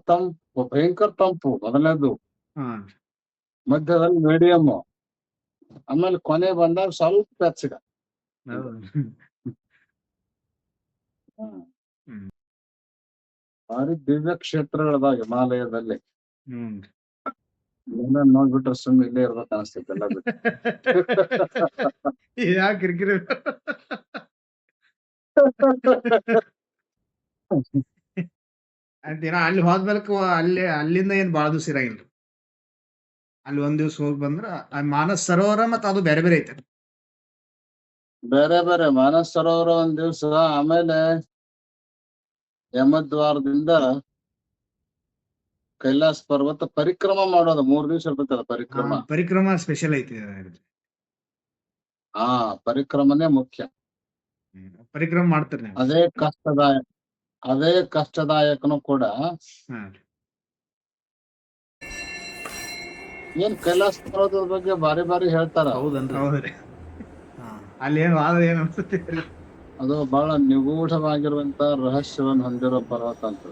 ತಂಪು, ಭಯಂಕರ ತಂಪು ಮೊದಲನೇದು, ಹಾ ಮಧ್ಯದಲ್ಲಿ ಮೀಡಿಯಮ್, ಆಮೇಲೆ ಕೊನೆ ಬಂದಾಗ ಸ್ವಲ್ಪ ಬೆಚ್ಚಗ. ಹೌದು. ಹ್ಮ್. ಹ್ಮ್ ಭಾರಿ ದಿವ್ಯ ಕ್ಷೇತ್ರಗಳದಾವ ಹಿಮಾಲಯದಲ್ಲಿ. ಹ್ಮ್ ಏನೇನ್ ನೋಡ್ಬಿಟ್ರೆ ಸುಮ್ಮನೆ ಇಲ್ಲೇ ಇರ್ಬೇಕು ಅನಿಸ್ತೈತೆ ಎಲ್ಲ ಬಿಟ್ಟು. ಯಾಕೆ ಕಿರಿಕಿರಿ? ಅಂತೀನ ಅಲ್ಲಿ ಹೋದ್ಮೇಲೆ ಅಲ್ಲಿಂದ ಏನ್ ಬಾಳ ದಿವಸ ಇರಂಗಿಲ್ಲ. ಅಲ್ಲಿ ಒಂದ್ ದಿವ್ಸ ಹೋಗಿ ಬಂದ್ರ ಮಾನಸ್ ಸರೋವರ ಮತ್ತ ಅದು ಬೇರೆ ಬೇರೆ ಐತೆ. ಬೇರೆ ಬೇರೆ ಮಾನಸ ಸರೋವರ ಒಂದ್ ದಿವ್ಸ, ಆಮೇಲೆ ಯಮದ್ವಾರದಿಂದ ಕೈಲಾಸ ಪರ್ವತ ಪರಿಕ್ರಮ ಮಾಡೋದು 3 ದಿವ್ಸ ಇರ್ತೈತಲ್ಲ ಪರಿಕ್ರಮ. ಪರಿಕ್ರಮ ಸ್ಪೆಷಲ್ ಐತಿ. ಹಾ, ಪರಿಕ್ರಮನೇ ಮುಖ್ಯ. ಪರಿಕ್ರಮ ಮಾಡ್ತೀರಿ ನೀವು? ಅದೇ ಕಷ್ಟದಾಯಕನು ಕೂಡ. ಏನ್ ಕೈಲಾಸ ಪರ್ವತದ ಬಗ್ಗೆ ಬಾರಿ ಬಾರಿ ಹೇಳ್ತಾರ. ಹೌದ್ರಿ. ಅಲ್ಲಿ ಏನು ವಾದ ಏನ್ ಅನ್ಸುತ್ತೆ? ಅದು ಬಹಳ ನಿಗೂಢವಾಗಿರುವಂತ ರಹಸ್ಯವನ್ನು ಹೊಂದಿರೋ ಪರ್ವತ ಅಂತ.